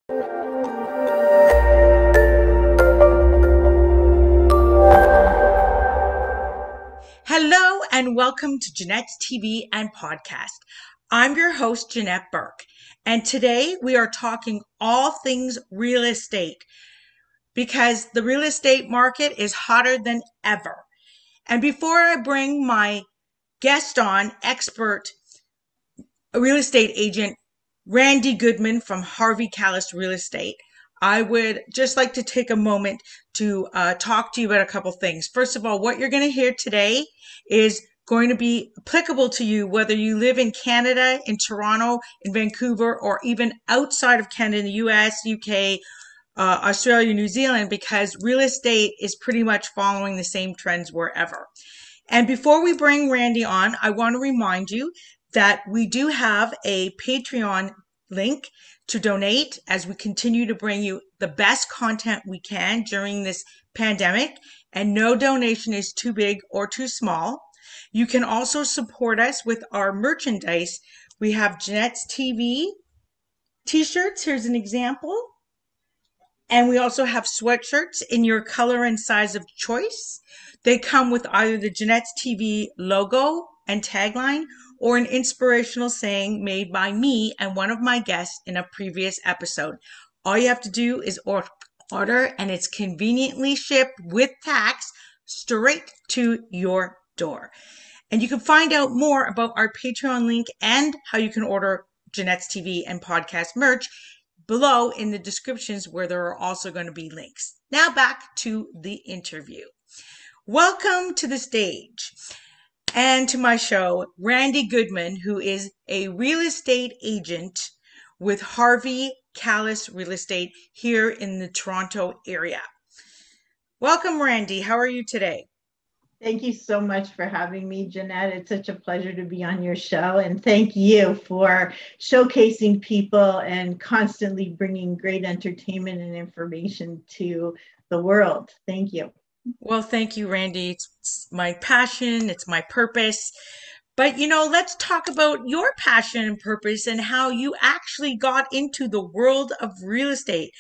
Hello and welcome to Janette's TV and podcast. I'm your host, Janette Burke, and today we are talking all things real estate because the real estate market is hotter than ever. And before I bring my guest on, expert real estate agent Randi Goodman from Kalles Real Estate, I would just like to take a moment to talk to you about a couple things. First of all, what you're going to hear today is going to be applicable to you whether you live in Canada, in Toronto, in Vancouver, or even outside of Canada, in the US, UK, Australia, New Zealand, because real estate is pretty much following the same trends wherever. And before we bring Randi on, I want to remind you that we do have a Patreon link to donate as we continue to bring you the best content we can during this pandemic, and no donation is too big or too small. You can also support us with our merchandise. We have Janette's TV t-shirts. Here's an example. And we also have sweatshirts in your color and size of choice. They come with either the Janette's TV logo and tagline or an inspirational saying made by me and one of my guests in a previous episode. All you have to do is order, and it's conveniently shipped with tax straight to your door. And you can find out more about our Patreon link and how you can order Janette's TV and podcast merch below in the descriptions, where there are also going to be links. Now back to the interview. Welcome to the stage and to my show, Randi Goodman, who is a real estate agent with Kalles Real Estate here in the Toronto area. Welcome, Randi. How are you today? Thank you so much for having me, Jeanette. It's such a pleasure to be on your show. And thank you for showcasing people and constantly bringing great entertainment and information to the world. Thank you. Well, thank you, Randi. It's my passion. It's my purpose. But, let's talk about your passion and purpose and how you actually got into the world of real estate.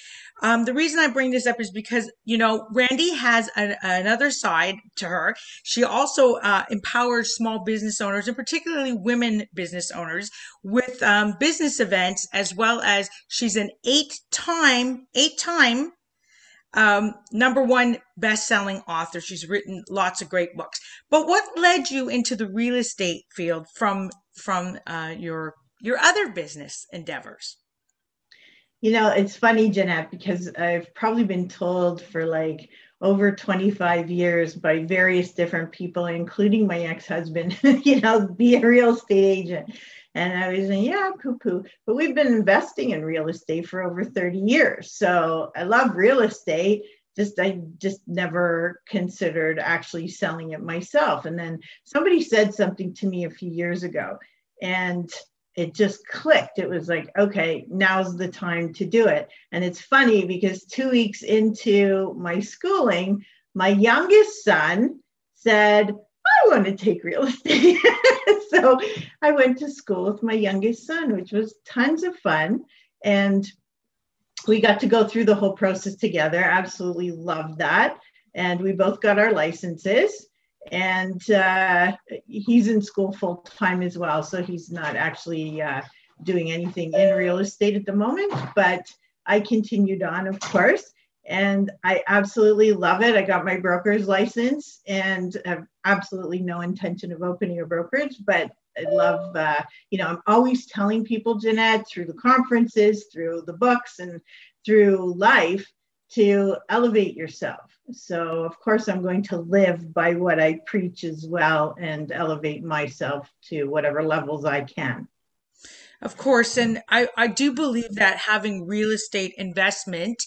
The reason I bring this up is because, Randi has another side to her. She also empowers small business owners, and particularly women business owners, with business events, as well as she's an eight-time #1 best-selling author. She's written lots of great books. But what led you into the real estate field from your other business endeavors? It's funny, Jeanette, because I've probably been told for like over 25 years by various different people, including my ex-husband, be a real estate agent. And I was saying, yeah, poo-poo. But we've been investing in real estate for over 30 years. So I love real estate. I just never considered actually selling it myself. And then somebody said something to me a few years ago, and it just clicked. It was like, okay, now's the time to do it. And it's funny because 2 weeks into my schooling, my youngest son said, I want to take real estate. So I went to school with my youngest son, which was tons of fun. And we got to go through the whole process together. Absolutely loved that. And we both got our licenses. And he's in school full time as well. So he's not actually doing anything in real estate at the moment. But I continued on, of course. And I absolutely love it. I got my broker's license and have absolutely no intention of opening a brokerage, but I love, I'm always telling people, Jeanette, through the conferences, through the books, and through life, to elevate yourself. So of course I'm going to live by what I preach as well and elevate myself to whatever levels I can. Of course. And I do believe that having real estate investment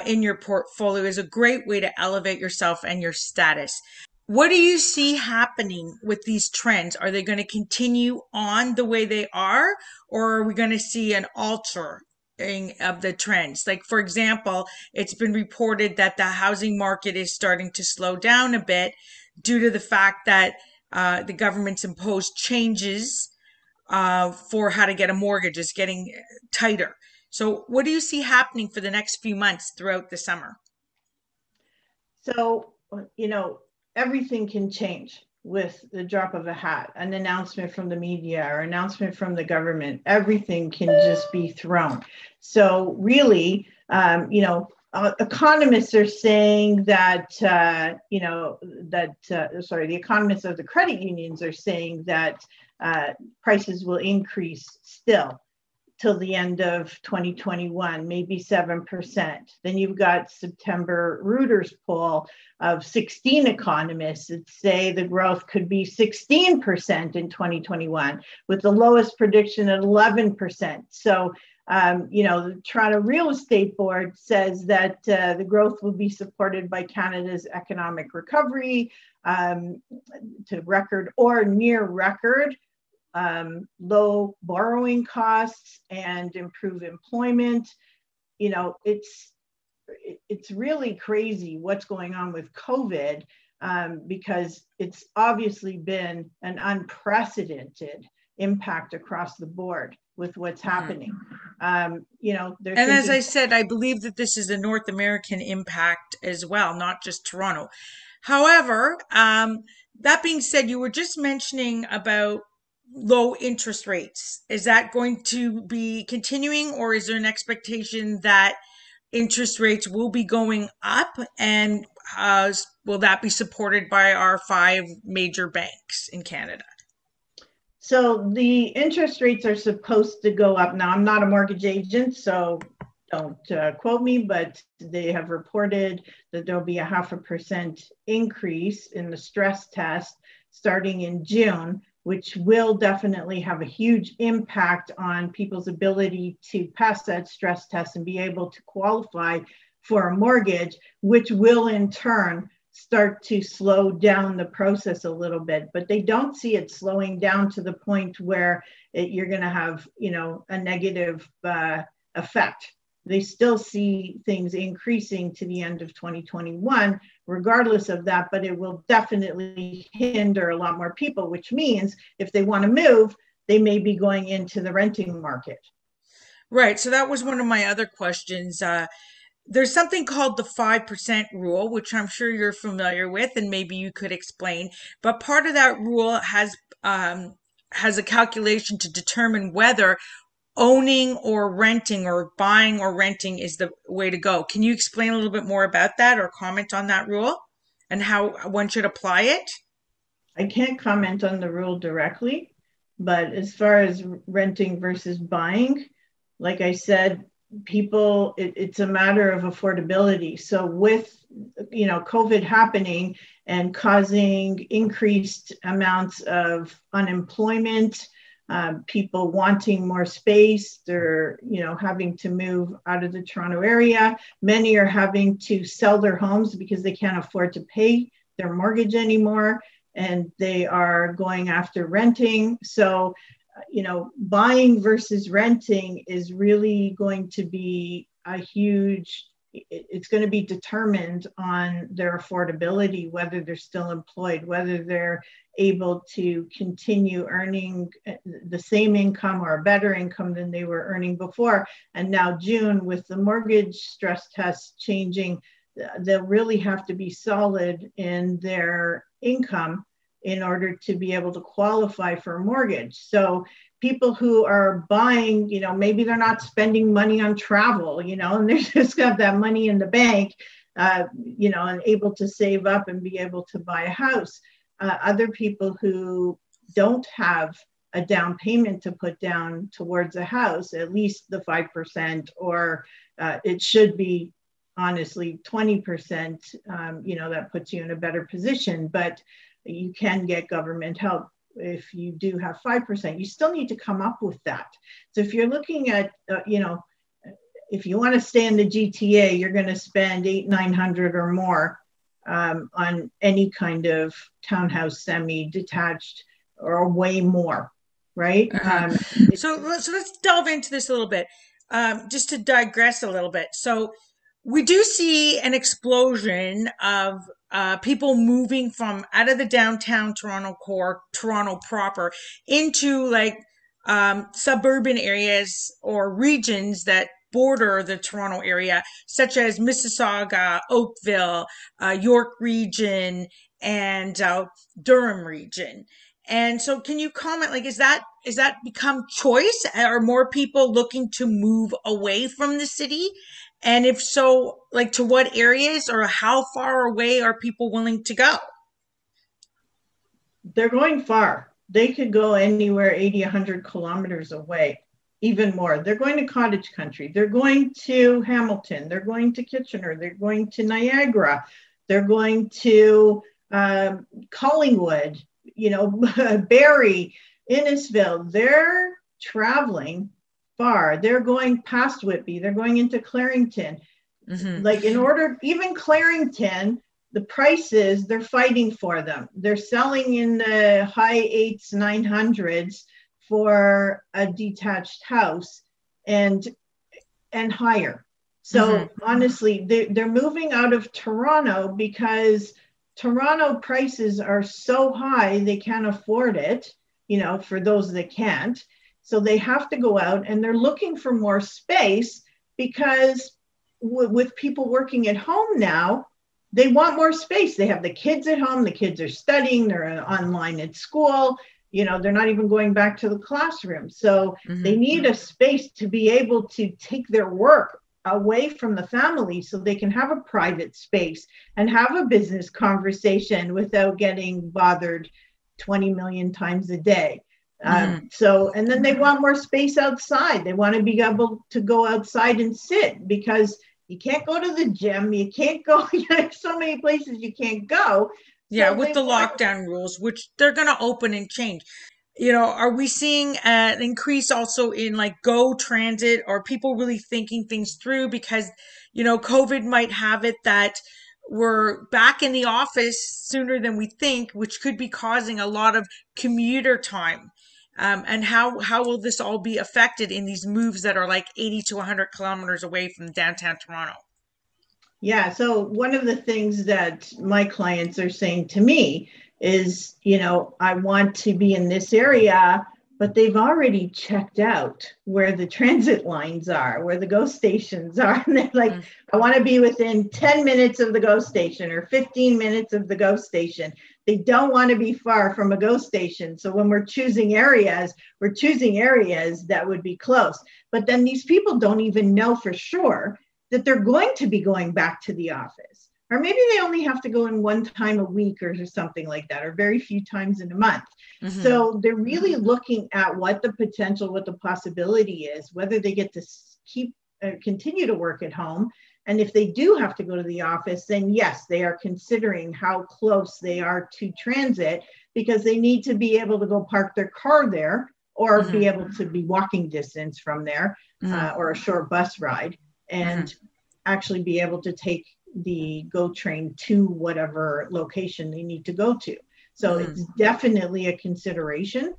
in your portfolio is a great way to elevate yourself and your status. What do you see happening with these trends? Are they going to continue on the way they are, or are we going to see an altering of the trends? Like, for example, it's been reported that the housing market is starting to slow down a bit due to the fact that the government's imposed changes for how to get a mortgage is getting tighter. So what do you see happening for the next few months throughout the summer? So, everything can change with the drop of a hat, an announcement from the media or announcement from the government. Everything can just be thrown. So really, economists are saying that, the economists of the credit unions are saying that prices will increase still till the end of 2021, maybe 7%. Then you've got September Reuters poll of 16 economists that say the growth could be 16% in 2021, with the lowest prediction at 11%. So, the Toronto Real Estate Board says that the growth will be supported by Canada's economic recovery to record or near record, low borrowing costs, and improve employment. It's really crazy what's going on with COVID, because it's obviously been an unprecedented impact across the board with what's happening. And as I said, I believe that this is a North American impact as well, not just Toronto. However, that being said, you were just mentioning about low interest rates. Is that going to be continuing, or is there an expectation that interest rates will be going up, and will that be supported by our 5 major banks in Canada? So the interest rates are supposed to go up. Now, I'm not a mortgage agent, so don't quote me, but they have reported that there'll be a 0.5% increase in the stress test starting in June, which will definitely have a huge impact on people's ability to pass that stress test and be able to qualify for a mortgage, which will in turn start to slow down the process a little bit. But they don't see it slowing down to the point where you're going to have, a negative effect. They still see things increasing to the end of 2021, regardless of that, but it will definitely hinder a lot more people, which means if they want to move, they may be going into the renting market. Right. So that was one of my other questions. There's something called the 5% rule, which I'm sure you're familiar with, and maybe you could explain. But part of that rule has a calculation to determine whether owning or renting or buying or renting is the way to go. Can you explain a little bit more about that or comment on that rule and how one should apply it? I can't comment on the rule directly, but as far as renting versus buying, like I said, people, it's a matter of affordability. So with, COVID happening and causing increased amounts of unemployment, people wanting more space, they're, having to move out of the Toronto area. Many are having to sell their homes because they can't afford to pay their mortgage anymore, and they are going after renting. So, buying versus renting is really going to be it's going to be determined on their affordability, whether they're still employed, whether they're able to continue earning the same income or a better income than they were earning before. And now June, with the mortgage stress test changing, they'll really have to be solid in their income in order to be able to qualify for a mortgage. So people who are buying, maybe they're not spending money on travel, and they just got that money in the bank, and able to save up and be able to buy a house. Other people who don't have a down payment to put down towards a house, at least the 5%, or it should be honestly 20%, that puts you in a better position. But you can get government help if you do have 5%. You still need to come up with that. So if you're looking at, if you want to stay in the GTA, you're going to spend $800-900 or more on any kind of townhouse, semi-detached, or way more, right? So let's delve into this a little bit, just to digress a little bit. So we do see an explosion of people moving from out of the downtown Toronto core, Toronto proper, into like suburban areas or regions that border the Toronto area, such as Mississauga, Oakville, York region, and Durham region. And so can you comment, like, is that become choice? Are more people looking to move away from the city? And if so, like, to what areas or how far away are people willing to go? They're going far. They could go anywhere 80, 100 kilometers away, even more. They're going to cottage country. They're going to Hamilton. They're going to Kitchener. They're going to Niagara. They're going to Collingwood, Barrie, Innisfil. They're traveling far. They're going past Whitby. They're going into Clarington. Like, in order, even Clarington, the prices, they're fighting for them. They're selling in the high 8s, 900s for a detached house and higher. So honestly, they're moving out of Toronto because Toronto prices are so high, they can't afford it, for those that can't. So they have to go out, and they're looking for more space because with people working at home now, they want more space. They have the kids at home. The kids are studying. They're online at school. They're not even going back to the classroom. So they need a space to be able to take their work away from the family so they can have a private space and have a business conversation without getting bothered 20 million times a day. And then they want more space outside. They want to be able to go outside and sit, because you can't go to the gym. You can't go, there's so many places you can't go. Yeah, with the lockdown rules, which they're going to open and change. Are we seeing an increase also in like Go Transit? Are people really thinking things through? Because, COVID might have it that we're back in the office sooner than we think, which could be causing a lot of commuter time. And how will this all be affected in these moves that are like 80 to 100 kilometers away from downtown Toronto? Yeah. So one of the things that my clients are saying to me is, I want to be in this area, but they've already checked out where the transit lines are, where the GO stations are. And they're like, I want to be within 10 minutes of the GO station or 15 minutes of the GO station. They don't want to be far from a GO station. So when we're choosing areas that would be close. But then these people don't even know for sure that they're going to be going back to the office. Or maybe they only have to go in one time a week or something like that, or very few times in a month. So they're really looking at what the possibility is, whether they get to continue to work at home. And if they do have to go to the office, then yes, they are considering how close they are to transit, because they need to be able to go park their car there, or be able to be walking distance from there, or a short bus ride, and actually be able to take the GO train to whatever location they need to go to. So it's definitely a consideration,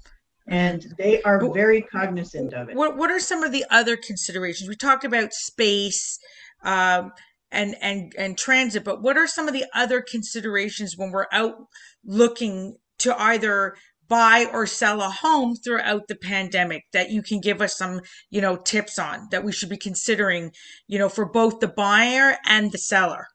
and they are very cognizant of it. What are some of the other considerations? We talked about space and transit, but what are some of the other considerations when we're out looking to either buy or sell a home throughout the pandemic that you can give us some, tips on that we should be considering, for both the buyer and the seller?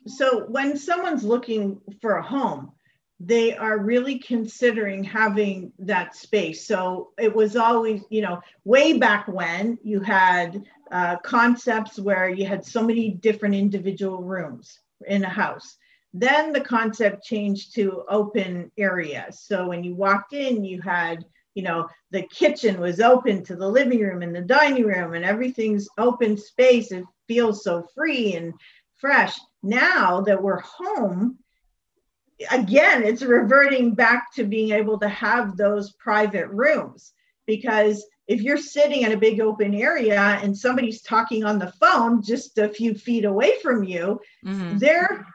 So when someone's looking for a home, they are really considering having that space. So it was always, way back when you had concepts where you had so many different individual rooms in a house. Then the concept changed to open areas. So when you walked in, you had, the kitchen was open to the living room and the dining room, and everything's open space. It feels so free and fresh. Now that we're home, again, it's reverting back to being able to have those private rooms, because if you're sitting in a big open area and somebody's talking on the phone just a few feet away from you, they're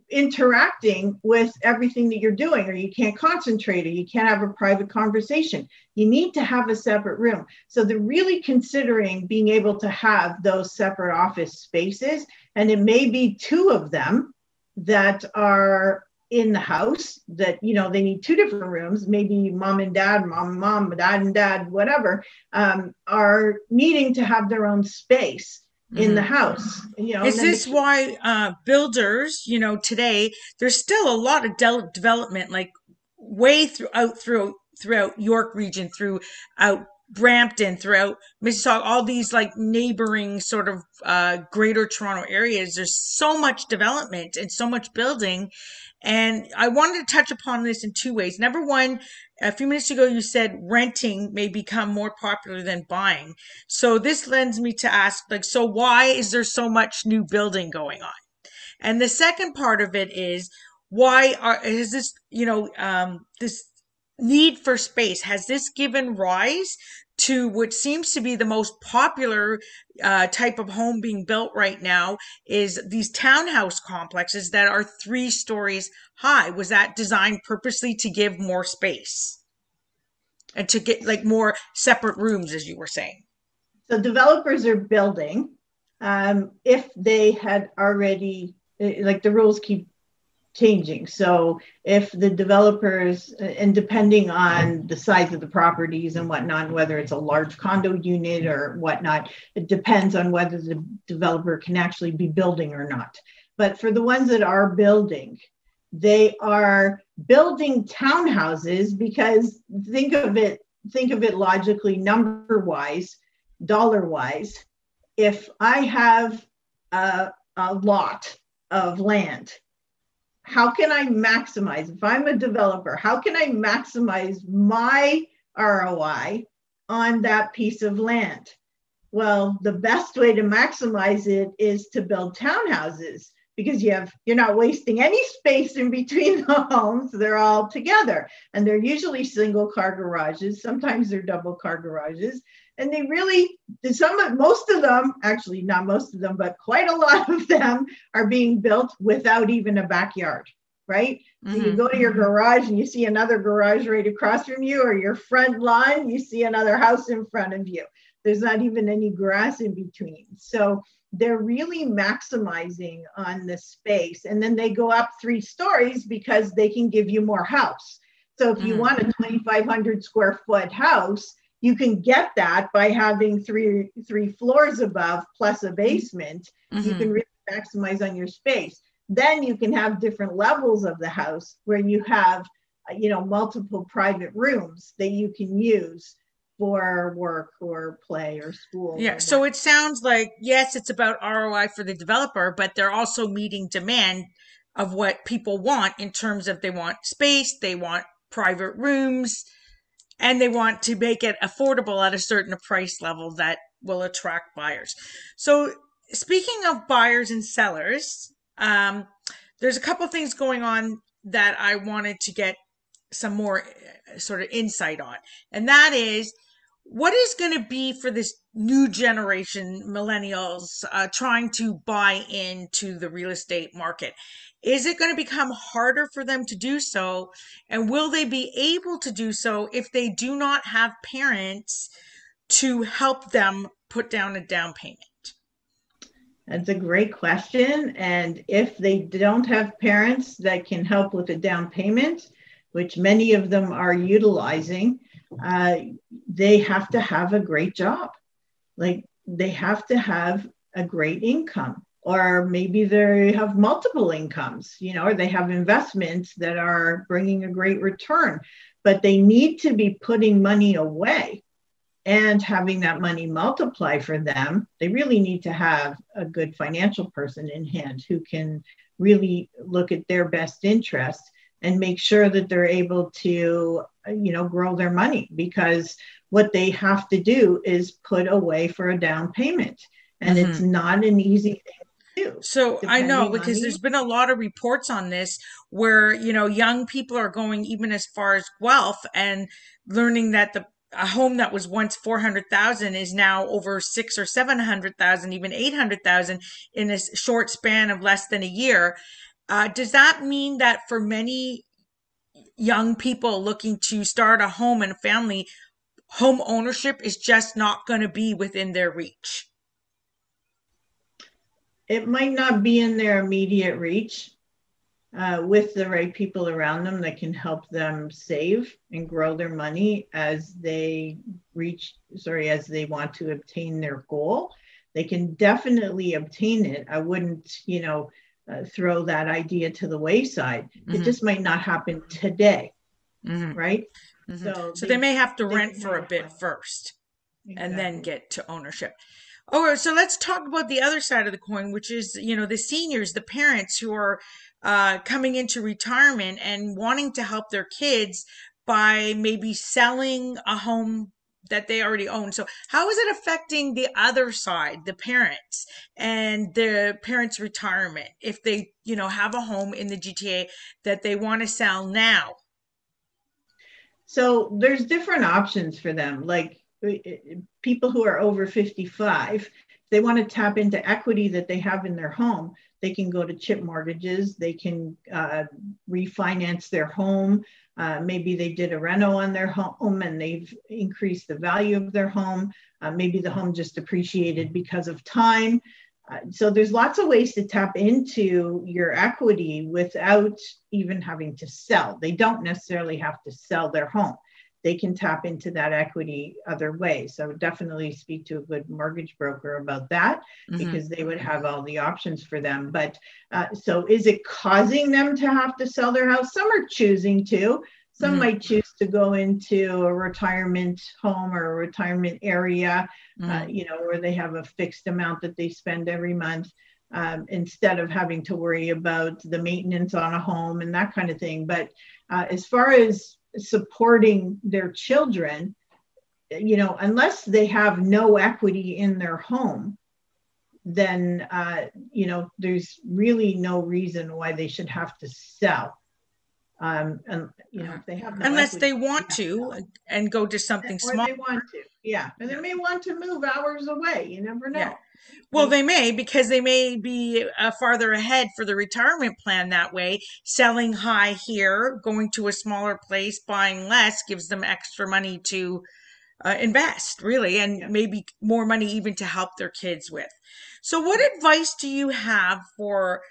interacting with everything that you're doing, or you can't concentrate, or you can't have a private conversation. You need to have a separate room. So they're really considering being able to have those separate office spaces, and it may be two of them that are in the house that, they need two different rooms, maybe mom and dad, mom, dad and dad, whatever, are needing to have their own space in the house. Is this why builders, today, there's still a lot of development, like way throughout York region, throughout Brampton, throughout Mississauga, all these like neighboring sort of greater Toronto areas. There's so much development and so much building. And I wanted to touch upon this in two ways. Number one, a few minutes ago, you said renting may become more popular than buying. So this lends me to ask, like, so why is there so much new building going on? And the second part of it is, is this, this need for space, has this given rise to what seems to be the most popular type of home being built right now, is these townhouse complexes that are 3 stories high? Was that designed purposely to give more space and to get like more separate rooms, as you were saying? So developers are building if they had already, like, the rules keep changing. So if the developers, and depending on the size of the properties and whatnot, whether it's a large condo unit or whatnot, it depends on whether the developer can actually be building or not. But for the ones that are building, they are building townhouses because think of it logically, number wise, dollar wise. If I have a lot of land, how can I maximize, if I'm a developer, how can I maximize my ROI on that piece of land? Well, the best way to maximize it is to build townhouses, because you're not wasting any space in between the homes. They're all together, and they're usually single car garages. Sometimes they're double car garages. And they really, most of them, actually not most of them, but quite a lot of them are being built without even a backyard, right? So you go to your garage and you see another garage right across from you, or your front lawn, you see another house in front of you. There's not even any grass in between. So they're really maximizing on the space. And then they go up 3 stories because they can give you more house. So if you want a 2,500 square foot house, you can get that by having three floors above plus a basement. You can really maximize on your space. Then you can have different levels of the house where you have, multiple private rooms that you can use for work or play or school. Yeah. So it sounds like, yes, it's about ROI for the developer, but they're also meeting demand of what people want in terms of, they want space, they want private rooms, and they want to make it affordable at a certain price level that will attract buyers. So speaking of buyers and sellers, there's a couple things going on that I wanted to get some more sort of insight on. And that is, what is going to be for this new generation, millennials, trying to buy into the real estate market? Is it going to become harder for them to do so? And will they be able to do so if they do not have parents to help them put down a down payment? That's a great question. And if they don't have parents that can help with a down payment, which many of them are utilizing, they have to have a great job. Like, they have to have a great income, or maybe they have multiple incomes, or they have investments that are bringing a great return, but they need to be putting money away and having that money multiply for them. They really need to have a good financial person in hand who can really look at their best interest and make sure that they're able to, grow their money, because what they have to do is put away for a down payment. And it's not an easy thing to do. So I know, because there's been a lot of reports on this where, young people are going even as far as Guelph and learning that a home that was once 400,000 is now over 600,000 or 700,000, even 800,000 in a short span of less than a year. Does that mean that for many young people looking to start a home and a family, home ownership is just not going to be within their reach? It might not be in their immediate reach. with the right people around them that can help them save and grow their money as they as they want to obtain their goal. They can definitely obtain it. I wouldn't, throw that idea to the wayside. It just might not happen today, right? So they may have to rent for a bit first and then get to ownership. Oh, so let's talk about the other side of the coin, which is, the seniors, the parents who are coming into retirement and wanting to help their kids by maybe selling a home that they already own. So how is it affecting the other side, the parents and the parents' retirement, if they, have a home in the GTA that they want to sell now? So there's different options for them. Like people who are over 55, they want to tap into equity that they have in their home. They can go to chip mortgages. They can refinance their home. Maybe they did a reno on their home and they've increased the value of their home. Maybe the home just appreciated because of time. So there's lots of ways to tap into your equity without even having to sell. They don't necessarily have to sell their home. They can tap into that equity other ways. So I would definitely speak to a good mortgage broker about that because they would have all the options for them. But so is it causing them to have to sell their house? Some are choosing to. Some might choose to go into a retirement home or a retirement area, where they have a fixed amount that they spend every month instead of having to worry about the maintenance on a home and that kind of thing. But as far as supporting their children, unless they have no equity in their home, then, there's really no reason why they should have to sell. And if they have no unless equity, they want to and go to something small. They want to, and they may want to move hours away. You never know. Yeah. Well, they may, because they may be farther ahead for the retirement plan that way. Selling high here, going to a smaller place, buying less gives them extra money to invest, really, and maybe more money even to help their kids with. So what advice do you have for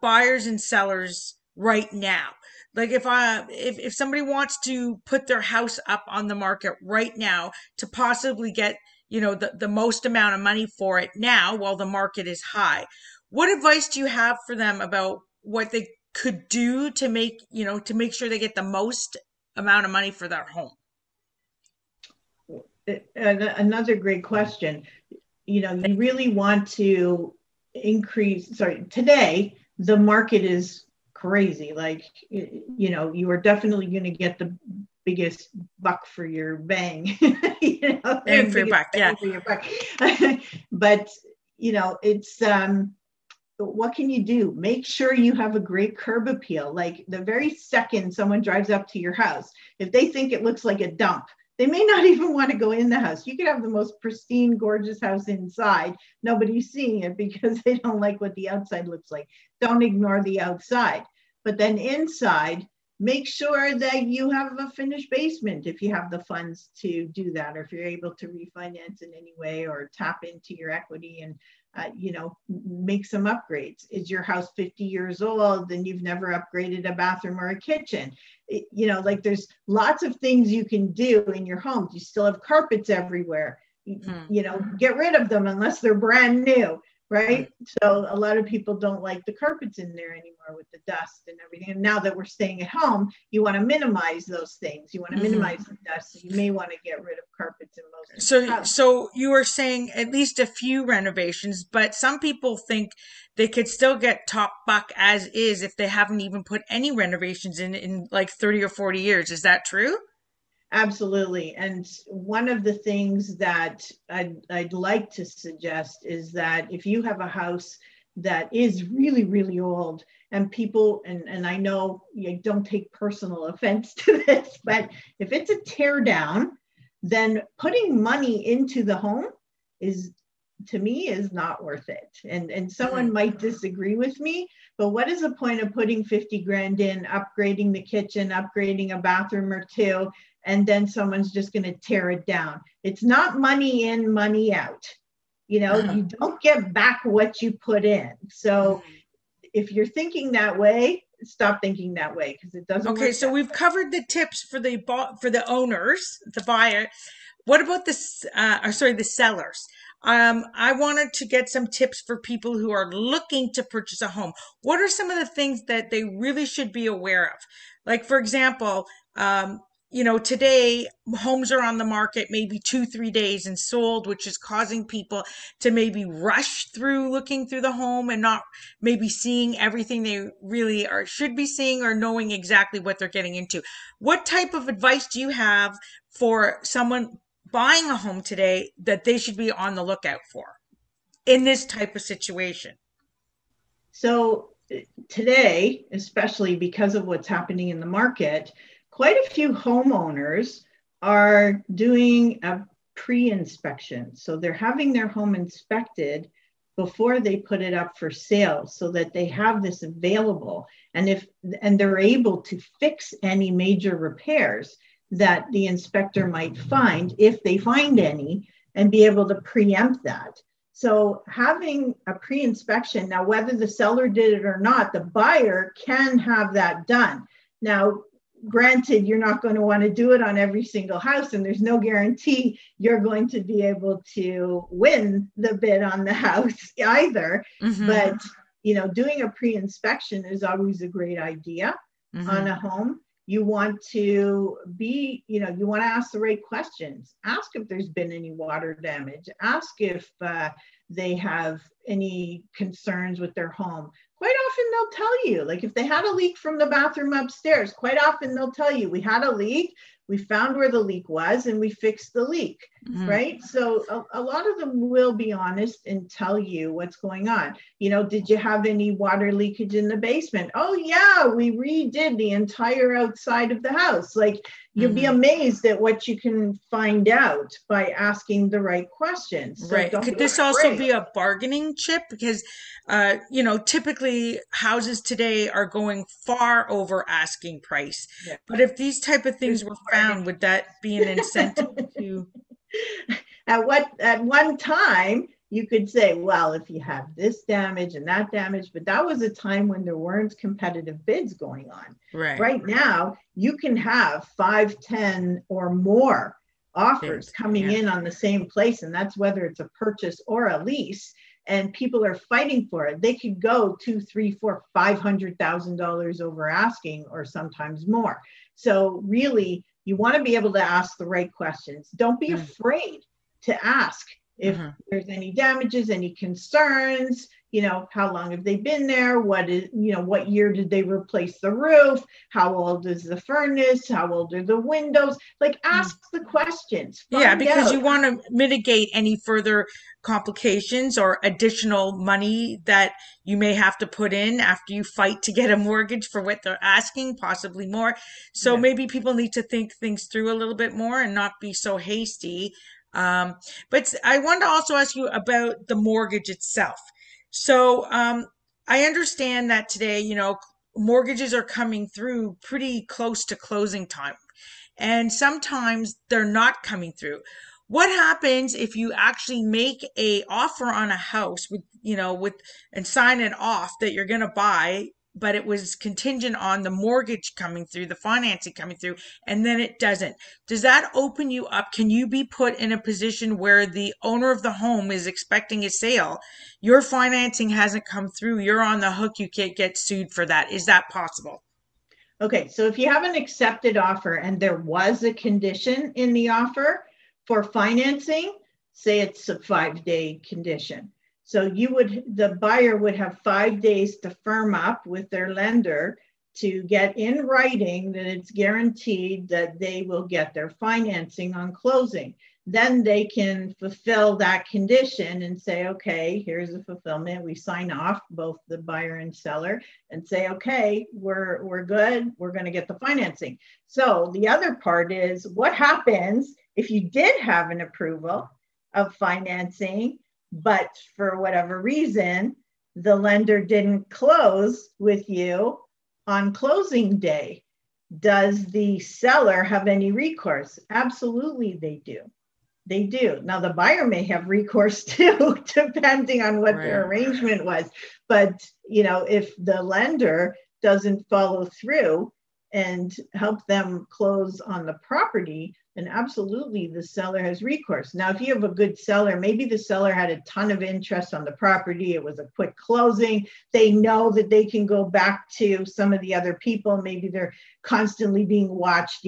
buyers and sellers right now? Like if somebody wants to put their house up on the market right now to possibly get, the most amount of money for it now while the market is high, what advice do you have for them about what they could do to make sure they get the most amount of money for their home? Another great question. You really want to today the market is crazy. Like, you are definitely going to get the biggest buck for your bang. Bang for your buck, yeah. For your buck. But, it's, what can you do? Make sure you have a great curb appeal. Like the very second someone drives up to your house, if they think it looks like a dump, they may not even want to go in the house. You could have the most pristine, gorgeous house inside. Nobody's seeing it because they don't like what the outside looks like. Don't ignore the outside. But then inside, make sure that you have a finished basement if you have the funds to do that, or if you're able to refinance in any way or tap into your equity and make some upgrades. Is your house 50 years old and you've never upgraded a bathroom or a kitchen? There's lots of things you can do in your home. You still have carpets everywhere. Get rid of them unless they're brand new, right? So a lot of people don't like the carpets in there anymore with the dust and everything. And now that we're staying at home, you want to minimize those things. You want to minimize the dust. So you may want to get rid of carpets in most. So you were saying at least a few renovations, but some people think they could still get top buck as is if they haven't even put any renovations in like 30 or 40 years. Is that true? Absolutely. And one of the things that I'd like to suggest is that if you have a house that is really, really old and people, and I know you don't take personal offense to this, but if it's a tear down, then putting money into the home to me is not worth it. And someone might disagree with me, but what is the point of putting 50 grand in, upgrading the kitchen, upgrading a bathroom or two, and then someone's just going to tear it down? It's not money in, money out. You don't get back what you put in. So if you're thinking that way, stop thinking that way, because it doesn't work. Okay, so we've covered the tips for the owners, the buyer. What about the sellers? I wanted to get some tips for people who are looking to purchase a home. What are some of the things that they really should be aware of? Like, for example, today homes are on the market maybe 2, 3 days and sold, which is causing people to maybe rush through looking through the home and not maybe seeing everything they really are should be seeing, or knowing exactly what they're getting into. What type of advice do you have for someone buying a home today that they should be on the lookout for in this type of situation? So today, especially because of what's happening in the market, quite a few homeowners are doing a pre-inspection. So they're having their home inspected before they put it up for sale, so that they have this available. And they're able to fix any major repairs that the inspector might find, if they find any, and be able to preempt that. So having a pre-inspection, now whether the seller did it or not, the buyer can have that done. Now, granted, you're not going to want to do it on every single house, and there's no guarantee you're going to be able to win the bid on the house either. Mm-hmm. But, doing a pre-inspection is always a great idea on a home. You want to you want to ask the right questions. Ask if there's been any water damage. Ask if they have any concerns with their home. Quite often they'll tell you, like if they had a leak from the bathroom upstairs, quite often they'll tell you, we had a leak, we found where the leak was, and we fixed the leak, right? So a lot of them will be honest and tell you what's going on. Did you have any water leakage in the basement? Oh yeah, we redid the entire outside of the house. Like, you'll be amazed at what you can find out by asking the right questions. So right. Could this also be a bargaining chip? Because, typically houses today are going far over asking price. Yeah. But if these type of things were found, would that be an incentive to? At one time, you could say, well, if you have this damage and that damage, but that was a time when there weren't competitive bids going on. Right. Right now, you can have 5, 10 or more offers coming in on the same place. And that's whether it's a purchase or a lease, and people are fighting for it. They could go $200,000, $300,000, $400,000, $500,000 over asking, or sometimes more. So really, you want to be able to ask the right questions. Don't be afraid to ask if there's any damages, any concerns, how long have they been there? What year did they replace the roof? How old is the furnace? How old are the windows? Like, ask the questions. Because you want to mitigate any further complications or additional money that you may have to put in after you fight to get a mortgage for what they're asking, possibly more. So maybe people need to think things through a little bit more and not be so hasty. But I wanted to also ask you about the mortgage itself. So I understand that today, mortgages are coming through pretty close to closing time, and sometimes they're not coming through. What happens if you actually make a offer on a house and sign it off that you're going to buy, but it was contingent on the mortgage coming through, the financing coming through, and then it doesn't? Does that open you up? Can you be put in a position where the owner of the home is expecting a sale, your financing hasn't come through, you're on the hook, you can't get sued for that? Is that possible? Okay, so if you have an accepted offer and there was a condition in the offer for financing, say it's a 5-day condition. So the buyer would have 5 days to firm up with their lender to get in writing that it's guaranteed that they will get their financing on closing. Then they can fulfill that condition and say, okay, here's the fulfillment. We sign off, both the buyer and seller, and say, okay, we're good. We're going to get the financing. So the other part is, what happens if you did have an approval of financing, but for whatever reason, the lender didn't close with you on closing day? Does the seller have any recourse? Absolutely, they do. They do. Now, the buyer may have recourse too, depending on what their arrangement was. But, if the lender doesn't follow through and help them close on the property, then absolutely the seller has recourse. Now, if you have a good seller, maybe the seller had a ton of interest on the property, it was a quick closing, they know that they can go back to some of the other people, maybe they're constantly being watched,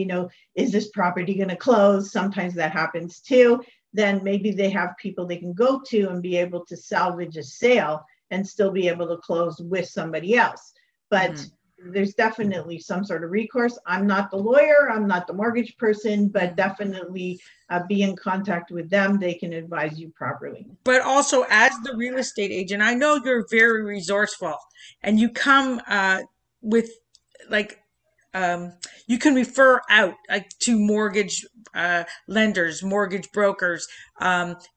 is this property going to close? Sometimes that happens too. Then maybe they have people they can go to and be able to salvage a sale and still be able to close with somebody else. But there's definitely some sort of recourse. I'm not the lawyer, I'm not the mortgage person, but definitely be in contact with them. They can advise you properly. But also, as the real estate agent, I know you're very resourceful, and you come with like you can refer out like to mortgage lenders, mortgage brokers,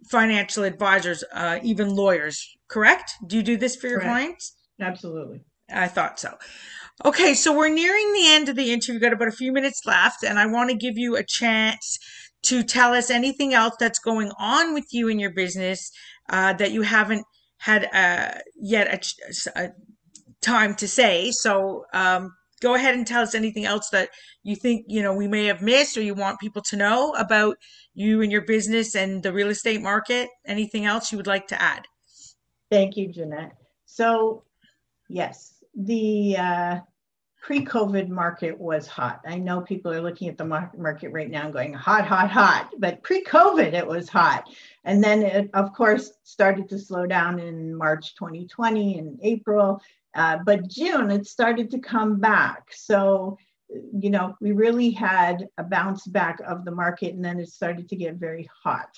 financial advisors, even lawyers. Correct? Do you do this for your Correct. clients? Absolutely. I thought so. Okay, so we're nearing the end of the interview. We've got about a few minutes left, and I want to give you a chance to tell us anything else that's going on with you in your business that you haven't had yet a time to say. So go ahead and tell us anything else that you think we may have missed, or you want people to know about you and your business and the real estate market. Anything else you would like to add? Thank you, Jeanette. So yes, the pre-COVID market was hot. I know people are looking at the market right now and going hot, hot, hot, but pre-COVID it was hot. And then it, of course, started to slow down in March 2020 and April, but June it started to come back. So, we really had a bounce back of the market, and then it started to get very hot.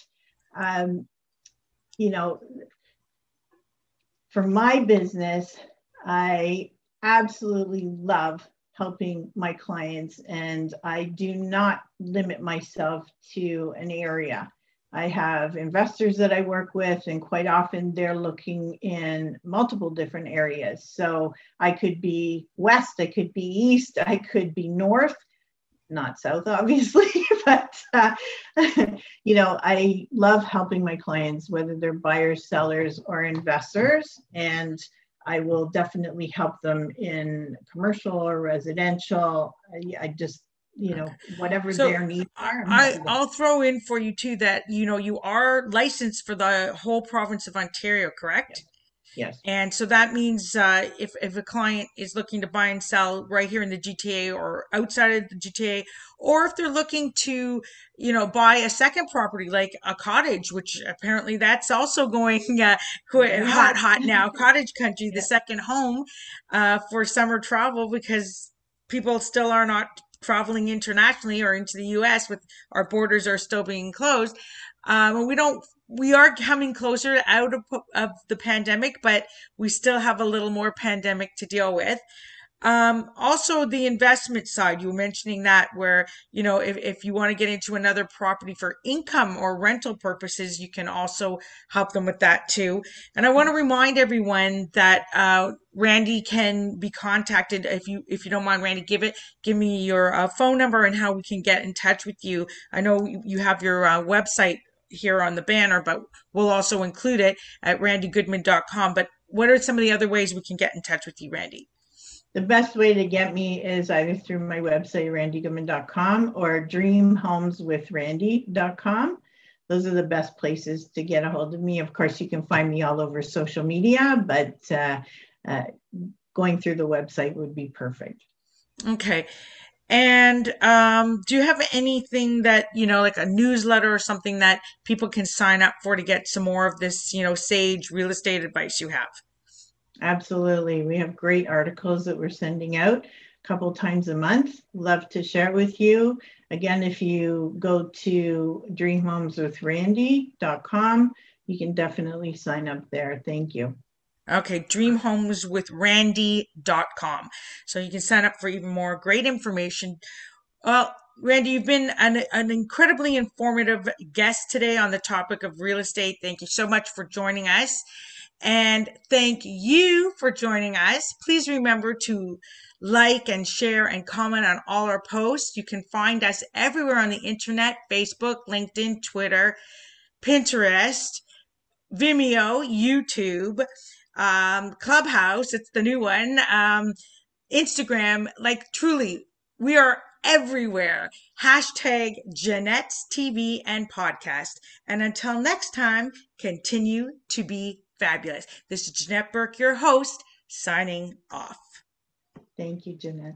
For my business, I absolutely love helping my clients, and I do not limit myself to an area. I have investors that I work with, and quite often they're looking in multiple different areas. So I could be west, I could be east, I could be north, not south, obviously, but I love helping my clients, whether they're buyers, sellers, or investors, and I will definitely help them in commercial or residential. I just, whatever their needs are. I'll throw in for you too that, you are licensed for the whole province of Ontario, correct? Yes. And so that means if a client is looking to buy and sell right here in the GTA or outside of the GTA, or if they're looking to, buy a second property like a cottage, which apparently that's also going hot now, cottage country, the second home for summer travel, because people still are not traveling internationally or into the US with our borders are still being closed. And we are coming closer out of the pandemic, but we still have a little more pandemic to deal with. Also the investment side, you were mentioning that where, if you want to get into another property for income or rental purposes, you can also help them with that too. And I want to remind everyone that, Randi can be contacted. If you don't mind, Randi, give me your phone number and how we can get in touch with you. I know you have your website here on the banner, but we'll also include it at randygoodman.com. But what are some of the other ways we can get in touch with you, Randi? The best way to get me is either through my website, randygoodman.com, or dreamhomeswithrandy.com. Those are the best places to get a hold of me. Of course, you can find me all over social media, but going through the website would be perfect. Okay. And do you have anything that, like a newsletter or something that people can sign up for to get some more of this, sage real estate advice you have? Absolutely. We have great articles that we're sending out a couple times a month. Love to share with you. Again, if you go to dreamhomeswithrandy.com, you can definitely sign up there. Thank you. Okay, dreamhomeswithrandy.com. So you can sign up for even more great information. Well, Randi, you've been an incredibly informative guest today on the topic of real estate. Thank you so much for joining us. And thank you for joining us. Please remember to like and share and comment on all our posts. You can find us everywhere on the internet: Facebook, LinkedIn, Twitter, Pinterest, Vimeo, YouTube, Clubhouse. It's the new one. Instagram. Like, truly, we are everywhere. Hashtag Janette's TV and podcast. And until next time, continue to be fabulous. This is Jeanette Burke, your host, signing off. Thank you, Jeanette.